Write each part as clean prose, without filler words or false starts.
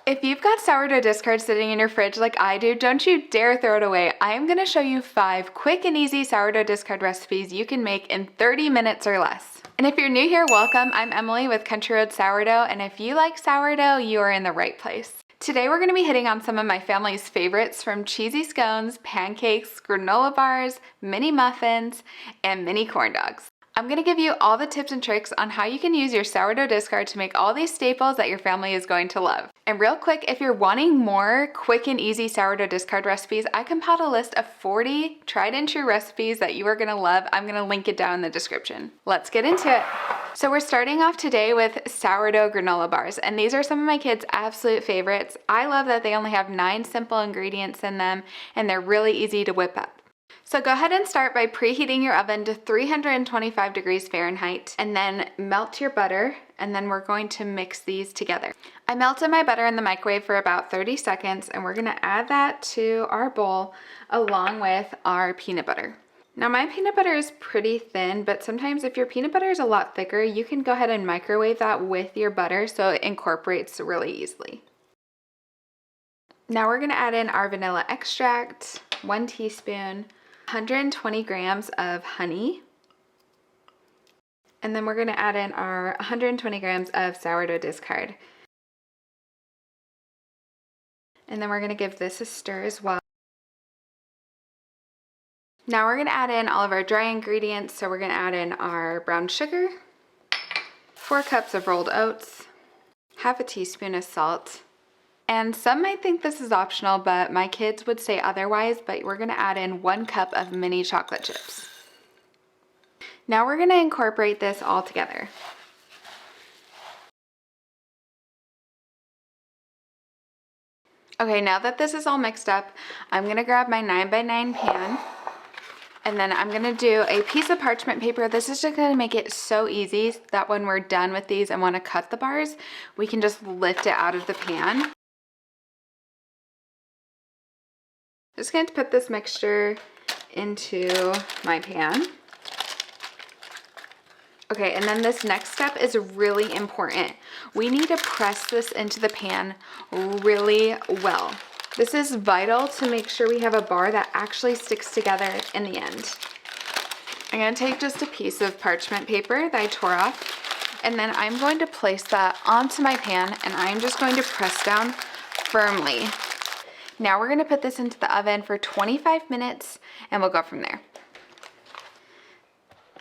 If you've got sourdough discard sitting in your fridge like I do, don't you dare throw it away. I am gonna show you 5 quick and easy sourdough discard recipes you can make in 30 minutes or less. And if you're new here, welcome. I'm Emily with Country Road Sourdough, and if you like sourdough, you are in the right place. Today we're gonna be hitting on some of my family's favorites, from cheesy scones, pancakes, granola bars, mini muffins, and mini corn dogs. I'm going to give you all the tips and tricks on how you can use your sourdough discard to make all these staples that your family is going to love. And real quick, if you're wanting more quick and easy sourdough discard recipes, I compiled a list of 40 tried and true recipes that you are going to love. I'm going to link it down in the description. Let's get into it. So we're starting off today with sourdough granola bars, and these are some of my kids' absolute favorites. I love that they only have 9 simple ingredients in them, and they're really easy to whip up. So go ahead and start by preheating your oven to 325 degrees Fahrenheit, and then melt your butter, and then we're going to mix these together. I melted my butter in the microwave for about 30 seconds, and we're gonna add that to our bowl along with our peanut butter. Now my peanut butter is pretty thin, but sometimes if your peanut butter is a lot thicker, you can go ahead and microwave that with your butter so it incorporates really easily. Now we're gonna add in our vanilla extract, 1 teaspoon, 120 grams of honey, and then we're going to add in our 120 grams of sourdough discard. And then we're going to give this a stir as well. Now we're going to add in all of our dry ingredients. So we're going to add in our brown sugar, 4 cups of rolled oats, half a teaspoon of salt. And some might think this is optional, but my kids would say otherwise, but we're gonna add in 1 cup of mini chocolate chips. Now we're gonna incorporate this all together. Okay, now that this is all mixed up, I'm gonna grab my 9x9 pan, and then I'm gonna do a piece of parchment paper. This is just gonna make it so easy that when we're done with these and wanna cut the bars, we can just lift it out of the pan. Just going to put this mixture into my pan. Okay, and then this next step is really important. We need to press this into the pan really well. This is vital to make sure we have a bar that actually sticks together in the end. I'm going to take just a piece of parchment paper that I tore off, and then I'm going to place that onto my pan, and I'm just going to press down firmly. Now we're gonna put this into the oven for 25 minutes and we'll go from there.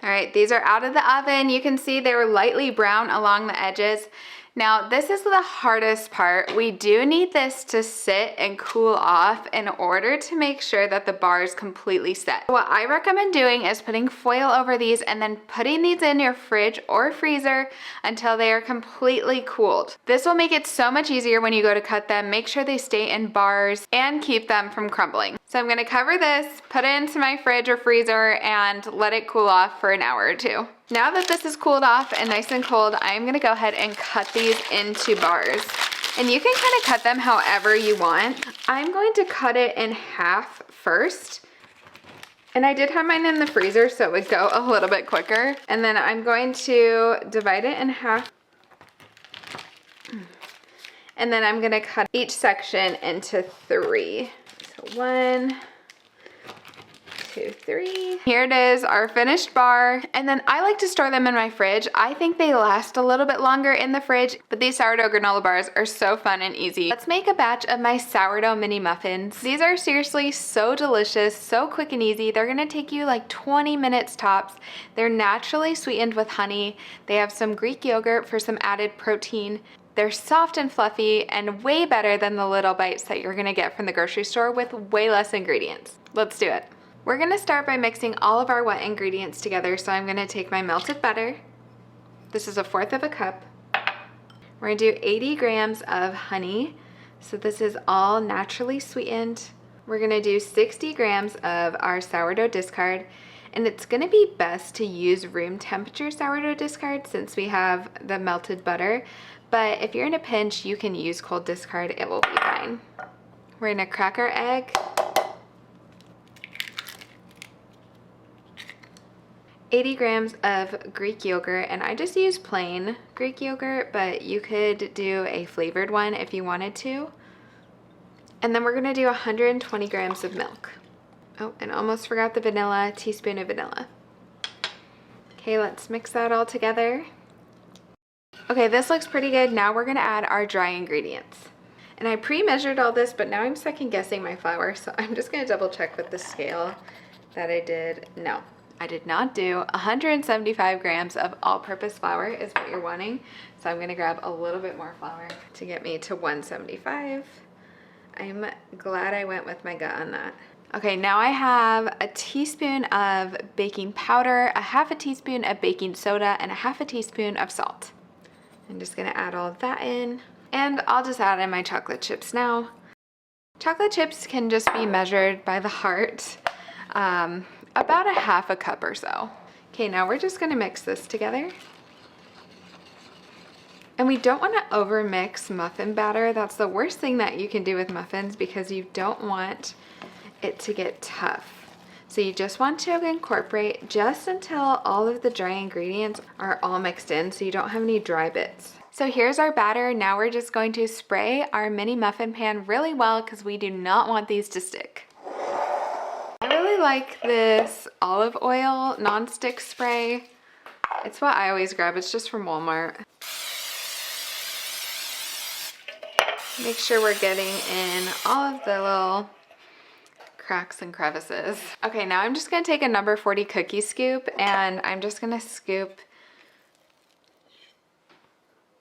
All right, these are out of the oven. You can see they were lightly brown along the edges. Now this is the hardest part. We do need this to sit and cool off in order to make sure that the bar is completely set. What I recommend doing is putting foil over these and then putting these in your fridge or freezer until they are completely cooled. This will make it so much easier when you go to cut them. Make sure they stay in bars and keep them from crumbling. So I'm gonna cover this, put it into my fridge or freezer, and let it cool off for an hour or 2. Now that this is cooled off and nice and cold, I'm gonna go ahead and cut these into bars. And you can kind of cut them however you want. I'm going to cut it in half first. And I did have mine in the freezer so it would go a little bit quicker. And then I'm going to divide it in half. And then I'm gonna cut each section into 3. So 1, 2, 3. Here it is, our finished bar. And then I like to store them in my fridge. I think they last a little bit longer in the fridge, but these sourdough granola bars are so fun and easy. Let's make a batch of my sourdough mini muffins. These are seriously so delicious, so quick and easy. They're gonna take you like 20 minutes tops. They're naturally sweetened with honey. They have some Greek yogurt for some added protein. They're soft and fluffy and way better than the little bites that you're gonna get from the grocery store with way less ingredients. Let's do it. We're gonna start by mixing all of our wet ingredients together. So I'm gonna take my melted butter. This is 1/4 cup. We're gonna do 80 grams of honey. So this is all naturally sweetened. We're gonna do 60 grams of our sourdough discard. And it's gonna be best to use room temperature sourdough discard since we have the melted butter. But if you're in a pinch, you can use cold discard, it will be fine. We're gonna crack our egg. 80 grams of Greek yogurt, and I just use plain Greek yogurt, but you could do a flavored one if you wanted to. And then we're gonna do 120 grams of milk. Oh, and almost forgot the vanilla, teaspoon of vanilla. Okay, let's mix that all together. Okay, this looks pretty good. Now we're gonna add our dry ingredients. And I pre-measured all this, but now I'm second guessing my flour, so I'm just gonna double check with the scale that I did. No, I did not do 175 grams of all-purpose flour is what you're wanting. So I'm gonna grab a little bit more flour to get me to 175. I'm glad I went with my gut on that. Okay, now I have a teaspoon of baking powder, a half a teaspoon of baking soda, and a half a teaspoon of salt. I'm just gonna add all of that in, and I'll just add in my chocolate chips now. Chocolate chips can just be measured by the heart, about a half a cup or so. Okay, now we're just gonna mix this together. And we don't want to overmix muffin batter. That's the worst thing that you can do with muffins because you don't want it to get tough. So you just want to incorporate just until all of the dry ingredients are all mixed in so you don't have any dry bits. So here's our batter. Now we're just going to spray our mini muffin pan really well because we do not want these to stick. I really like this olive oil non-stick spray. It's what I always grab. It's just from Walmart. Make sure we're getting in all of the little cracks and crevices. Okay, now I'm just gonna take a number 40 cookie scoop and I'm just gonna scoop,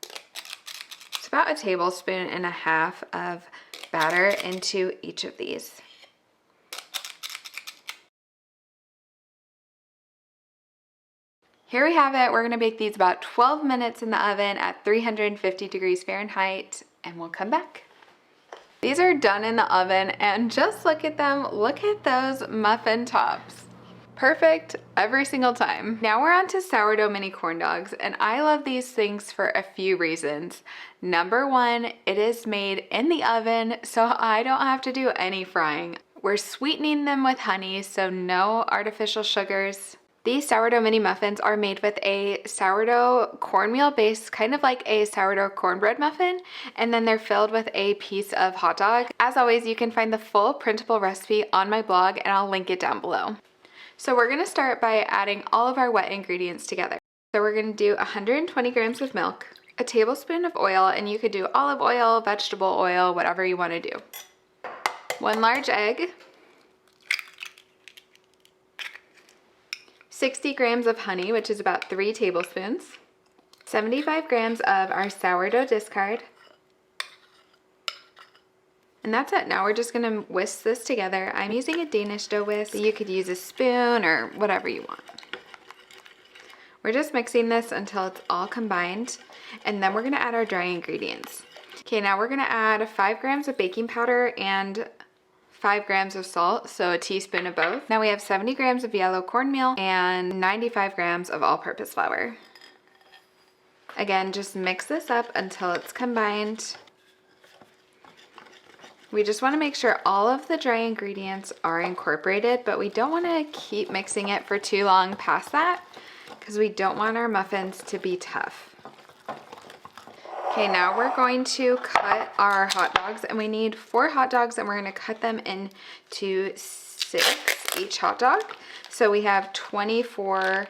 it's about a tablespoon and a half of batter into each of these. Here we have it. We're gonna bake these about 12 minutes in the oven at 350 degrees Fahrenheit, and we'll come back. These are done in the oven, and just look at them. Look at those muffin tops. Perfect every single time. Now we're on to sourdough mini corn dogs, and I love these things for a few reasons. Number one, it is made in the oven, so I don't have to do any frying. We're sweetening them with honey, so no artificial sugars. These sourdough mini muffins are made with a sourdough cornmeal base, kind of like a sourdough cornbread muffin, and then they're filled with a piece of hot dog. As always, you can find the full printable recipe on my blog, and I'll link it down below. So we're gonna start by adding all of our wet ingredients together. So we're gonna do 120 grams of milk, a tablespoon of oil, and you could do olive oil, vegetable oil, whatever you wanna do. 1 large egg, 60 grams of honey, which is about 3 tablespoons, 75 grams of our sourdough discard, and that's it. Now we're just gonna whisk this together. I'm using a Danish dough whisk, but you could use a spoon or whatever you want. We're just mixing this until it's all combined, and then we're gonna add our dry ingredients. Okay, now we're gonna add 5 grams of baking powder and 5 grams of salt, so a teaspoon of both. Now we have 70 grams of yellow cornmeal and 95 grams of all-purpose flour. Again, just mix this up until it's combined. We just want to make sure all of the dry ingredients are incorporated, but we don't want to keep mixing it for too long past that because we don't want our muffins to be tough. Okay, now we're going to cut our hot dogs, and we need 4 hot dogs, and we're going to cut them into 6 each hot dog. So we have 24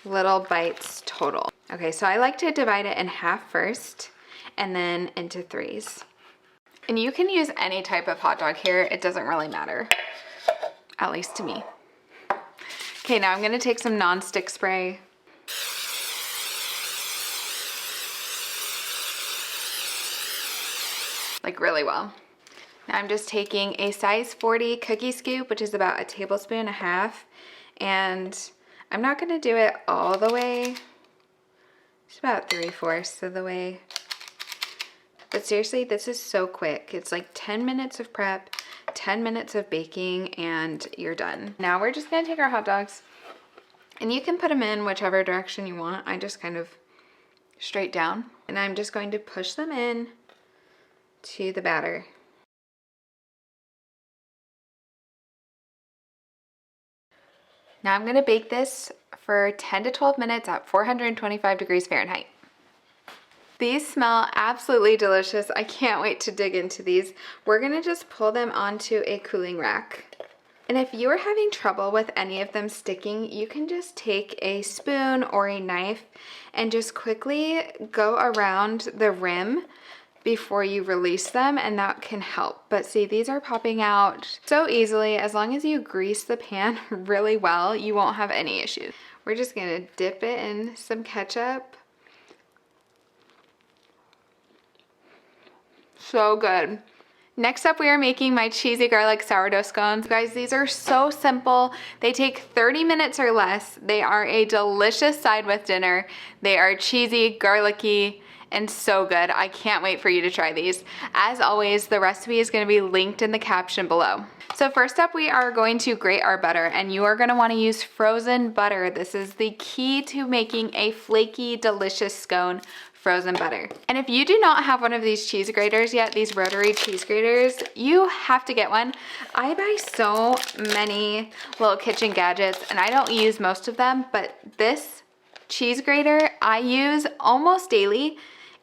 little bites total. Okay, so I like to divide it in half first and then into 3s. And you can use any type of hot dog here. It doesn't really matter, at least to me. Okay, now I'm going to take some non-stick spray. Like really well. Now I'm just taking a size 40 cookie scoop, which is about a tablespoon and a half, and I'm not gonna do it all the way, it's about 3/4 of the way. But seriously, this is so quick. It's like 10 minutes of prep, 10 minutes of baking, and you're done. Now we're just gonna take our hot dogs, and you can put them in whichever direction you want. I just kind of straight down, and I'm just going to push them in to the batter. Now I'm gonna bake this for 10 to 12 minutes at 425 degrees Fahrenheit. These smell absolutely delicious. I can't wait to dig into these. We're gonna just pull them onto a cooling rack. And if you are having trouble with any of them sticking, you can just take a spoon or a knife and just quickly go around the rim before you release them, and that can help. But see, these are popping out so easily. As long as you grease the pan really well, you won't have any issues. We're just gonna dip it in some ketchup. So good. Next up, we are making my cheesy garlic sourdough scones. Guys, these are so simple. They take 30 minutes or less. They are a delicious side with dinner. They are cheesy, garlicky, and so good. I can't wait for you to try these. As always, the recipe is gonna be linked in the caption below. So first up, we are going to grate our butter, and you are gonna wanna use frozen butter. This is the key to making a flaky, delicious scone. Frozen butter. And if you do not have one of these cheese graters yet, these rotary cheese graters, you have to get one. I buy so many little kitchen gadgets and I don't use most of them, but this cheese grater I use almost daily.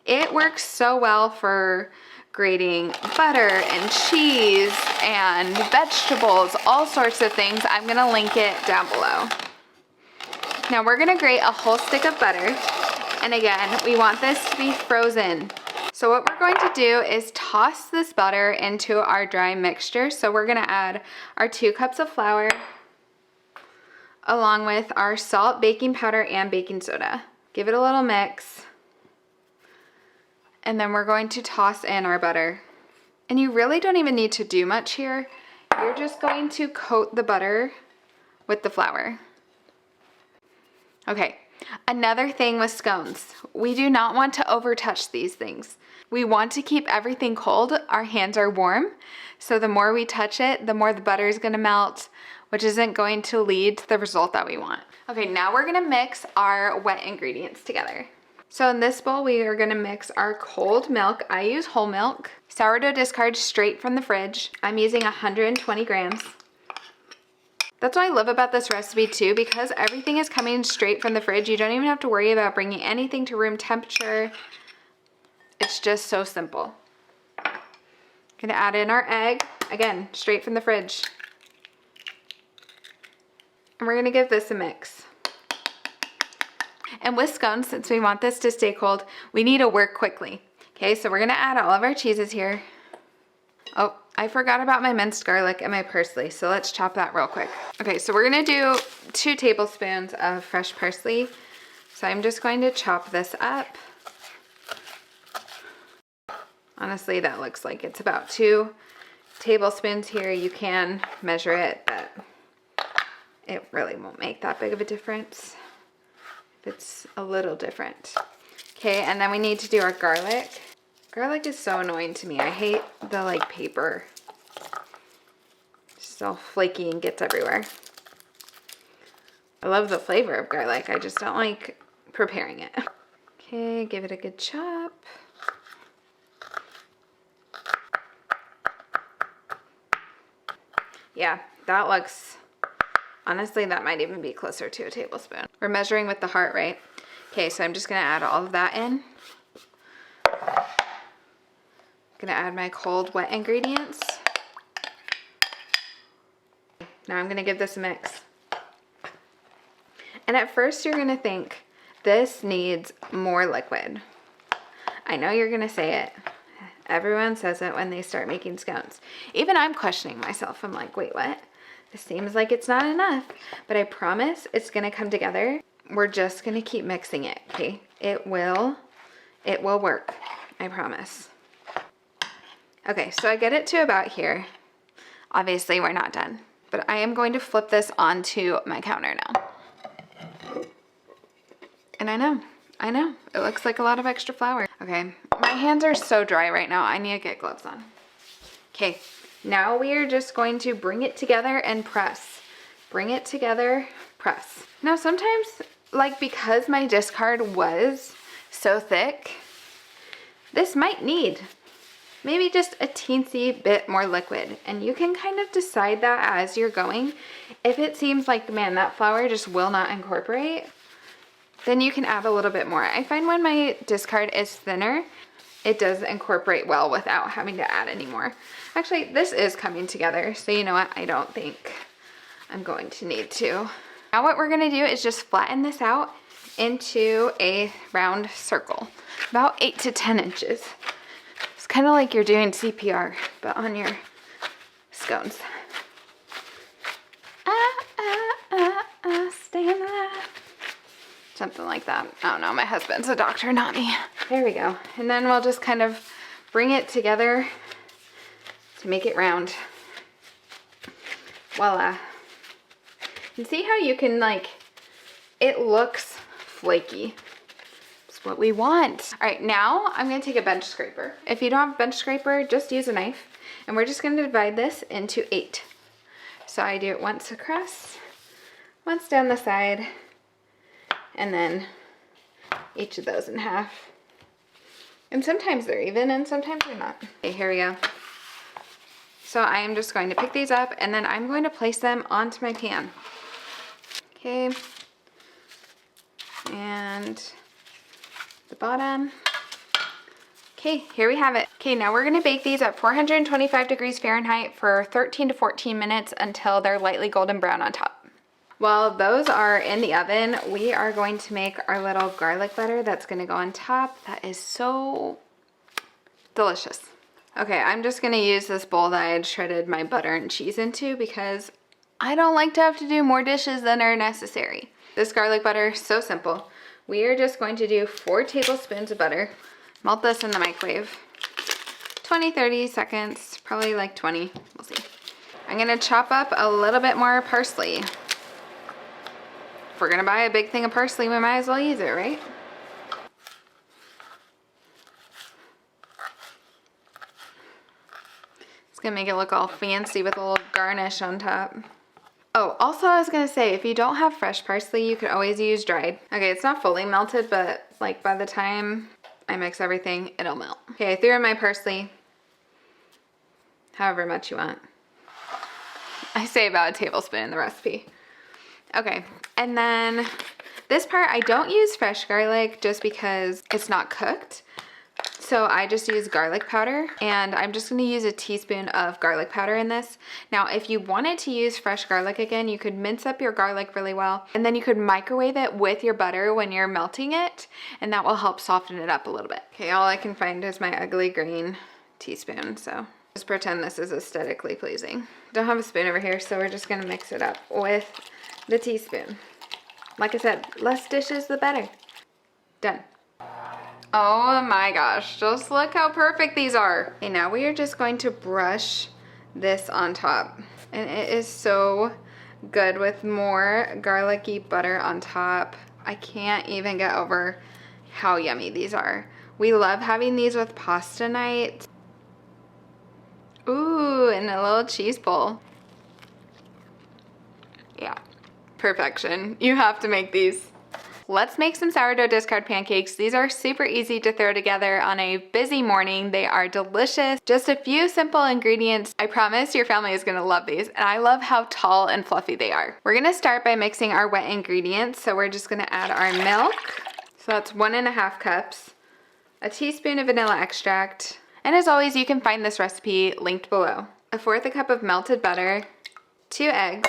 It works so well for grating butter and cheese and vegetables, all sorts of things. I'm gonna link it down below. Now we're gonna grate a whole stick of butter. And again, we want this to be frozen. So what we're going to do is toss this butter into our dry mixture. So we're gonna add our 2 cups of flour along with our salt, baking powder, and baking soda. Give it a little mix. And then we're going to toss in our butter. And you really don't even need to do much here. You're just going to coat the butter with the flour. Okay. Another thing with scones, we do not want to overtouch these things. We want to keep everything cold. Our hands are warm, so the more we touch it, the more the butter is going to melt, which isn't going to lead to the result that we want. Okay, now we're going to mix our wet ingredients together. So in this bowl, we are going to mix our cold milk. I use whole milk. Sourdough discard straight from the fridge. I'm using 120 grams. That's what I love about this recipe too, because everything is coming straight from the fridge. You don't even have to worry about bringing anything to room temperature. It's just so simple. Gonna add in our egg, again, straight from the fridge. And we're gonna give this a mix. And with scones, since we want this to stay cold, we need to work quickly. Okay, so we're gonna add all of our cheeses here. Oh, I forgot about my minced garlic and my parsley, so let's chop that real quick. Okay, so we're gonna do 2 tablespoons of fresh parsley. So I'm just going to chop this up. Honestly, that looks like it's about 2 tablespoons here. You can measure it, but it really won't make that big of a difference if it's a little different. Okay, and then we need to do our garlic. Garlic is so annoying to me. I hate the like paper. It's so flaky and gets everywhere. I love the flavor of garlic. I just don't like preparing it. Okay, give it a good chop. Yeah, that looks, honestly, that might even be closer to a tablespoon. We're measuring with the heart, right? Okay, so I'm just gonna add all of that in. Gonna add my cold wet ingredients. Now I'm gonna give this a mix. And at first you're gonna think this needs more liquid. I know you're gonna say it. Everyone says it when they start making scones. Even I'm questioning myself. I'm like, wait, what? This seems like it's not enough, but I promise it's gonna come together. We're just gonna keep mixing it, okay? It will work, I promise. Okay, so I get it to about here. Obviously, we're not done, but I am going to flip this onto my counter now. And I know, it looks like a lot of extra flour. Okay, my hands are so dry right now. I need to get gloves on. Okay, now we are just going to bring it together and press. Bring it together, press. Now sometimes, like because my discard was so thick, this might need maybe just a teensy bit more liquid. And you can kind of decide that as you're going. If it seems like, man, that flour just will not incorporate, then you can add a little bit more. I find when my discard is thinner, it does incorporate well without having to add any more. Actually, this is coming together, so you know what? I don't think I'm going to need to. Now what we're gonna do is just flatten this out into a round circle, about 8 to 10 inches. It's kind of like you're doing CPR, but on your scones. Stay alive. Something like that. I don't know, my husband's a doctor, not me. There we go. And then we'll just kind of bring it together to make it round. Voila. And see how you can, like, it looks flaky. It's what we want. All right, now I'm gonna take a bench scraper. If you don't have a bench scraper, just use a knife. And we're just gonna divide this into 8. So I do it once across, once down the side, and then each of those in half. And sometimes they're even and sometimes they're not. Okay, here we go. So I am just going to pick these up and then I'm going to place them onto my pan. Okay. And the bottom. Okay, here we have it. Okay, now we're gonna bake these at 425 degrees Fahrenheit for 13 to 14 minutes until they're lightly golden brown on top. While those are in the oven, we are going to make our little garlic butter that's gonna go on top. That is so delicious. Okay, I'm just gonna use this bowl that I had shredded my butter and cheese into because I don't like to have to do more dishes than are necessary. This garlic butter, so simple. We are just going to do 4 tablespoons of butter. Melt this in the microwave. 20-30 seconds, probably like 20, we'll see. I'm gonna chop up a little bit more parsley. If we're gonna buy a big thing of parsley, we might as well use it, right? It's gonna make it look all fancy with a little garnish on top. Oh, also I was gonna say, if you don't have fresh parsley, you could always use dried. Okay, it's not fully melted, but like by the time I mix everything, it'll melt. Okay, I threw in my parsley, however much you want. I say about a tablespoon in the recipe. Okay, and then this part, I don't use fresh garlic just because it's not cooked. So I just use garlic powder, and I'm just gonna use a teaspoon of garlic powder in this. Now, if you wanted to use fresh garlic again, you could mince up your garlic really well, and then you could microwave it with your butter when you're melting it, and that will help soften it up a little bit. Okay, all I can find is my ugly green teaspoon, so just pretend this is aesthetically pleasing. Don't have a spoon over here, so we're just gonna mix it up with the teaspoon. Like I said, less dishes, the better. Done. Oh my gosh, just look how perfect these are. Okay, now we are just going to brush this on top. And it is so good with more garlicky butter on top. I can't even get over how yummy these are. We love having these with pasta night. Ooh, and a little cheese bowl. Yeah, perfection. You have to make these. Let's make some sourdough discard pancakes. These are super easy to throw together on a busy morning. They are delicious. Just a few simple ingredients. I promise your family is gonna love these, and I love how tall and fluffy they are. We're gonna start by mixing our wet ingredients. So we're just gonna add our milk. So that's 1.5 cups, a teaspoon of vanilla extract, and as always, you can find this recipe linked below. 1/4 cup of melted butter, 2 eggs,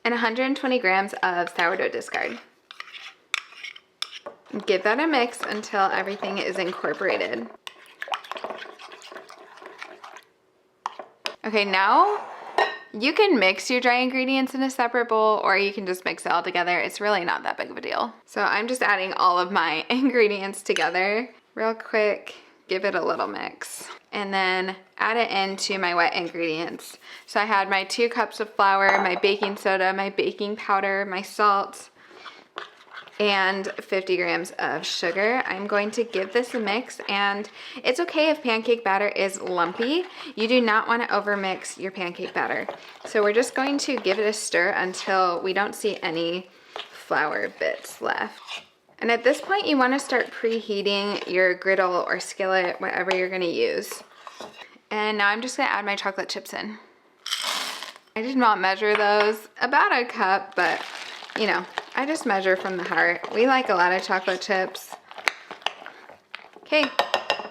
and 120 grams of sourdough discard. Give that a mix until everything is incorporated. Okay, now you can mix your dry ingredients in a separate bowl, or you can just mix it all together. It's really not that big of a deal. So I'm just adding all of my ingredients together real quick, give it a little mix, and then add it into my wet ingredients. So I had my 2 cups of flour, my baking soda, my baking powder, my salt, and 50 grams of sugar. I'm going to give this a mix, and it's okay if pancake batter is lumpy. You do not want to overmix your pancake batter. So we're just going to give it a stir until we don't see any flour bits left. And at this point, you want to start preheating your griddle or skillet, whatever you're going to use. And now I'm just going to add my chocolate chips in. I did not measure those, about a cup, but you know, I just measure from the heart. We like a lot of chocolate chips. Okay,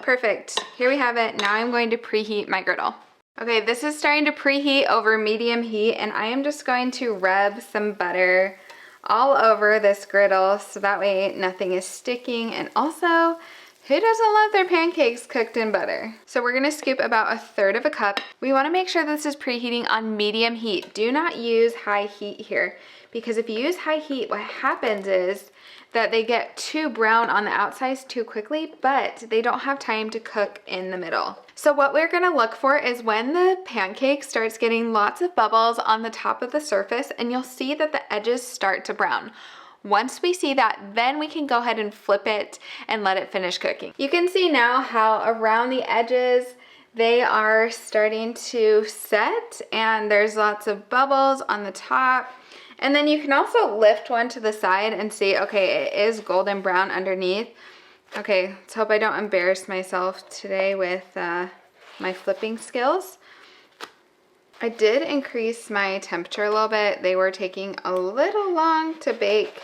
perfect. Here we have it. Now I'm going to preheat my griddle. Okay, this is starting to preheat over medium heat, and I am just going to rub some butter all over this griddle so that way nothing is sticking. And also, who doesn't love their pancakes cooked in butter? So we're gonna scoop about 1/3 cup. We wanna make sure this is preheating on medium heat. Do not use high heat here, because if you use high heat, what happens is that they get too brown on the outsides too quickly, but they don't have time to cook in the middle. So what we're gonna look for is when the pancake starts getting lots of bubbles on the top of the surface, and you'll see that the edges start to brown. Once we see that, then we can go ahead and flip it and let it finish cooking. You can see now how around the edges, they are starting to set, and there's lots of bubbles on the top. And then you can also lift one to the side and see, okay, it is golden brown underneath. Okay, let's hope I don't embarrass myself today with my flipping skills. I did increase my temperature a little bit. They were taking a little long to bake.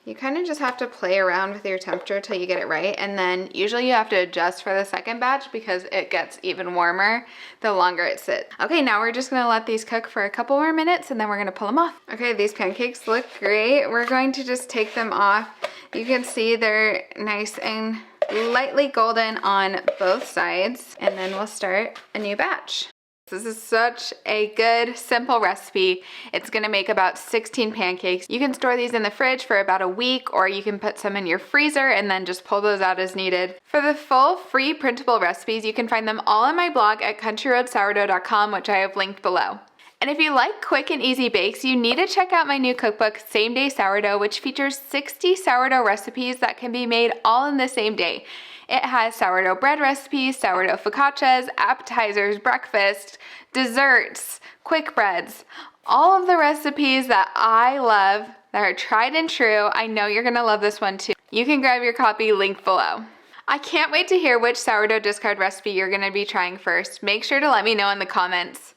You kind of just have to play around with your temperature till you get it right, and then usually you have to adjust for the second batch because it gets even warmer the longer it sits. Okay, now we're just gonna let these cook for a couple more minutes and then we're gonna pull them off. Okay, these pancakes look great. We're going to just take them off. You can see they're nice and lightly golden on both sides, and then we'll start a new batch. This is such a good, simple recipe. It's gonna make about 16 pancakes. You can store these in the fridge for about a week, or you can put some in your freezer and then just pull those out as needed. For the full free printable recipes, you can find them all on my blog at countryroadsourdough.com, which I have linked below. And if you like quick and easy bakes, you need to check out my new cookbook, Same Day Sourdough, which features 60 sourdough recipes that can be made all in the same day. It has sourdough bread recipes, sourdough focaccias, appetizers, breakfast, desserts, quick breads, all of the recipes that I love that are tried and true. I know you're gonna love this one too. You can grab your copy linked below. I can't wait to hear which sourdough discard recipe you're gonna be trying first. Make sure to let me know in the comments.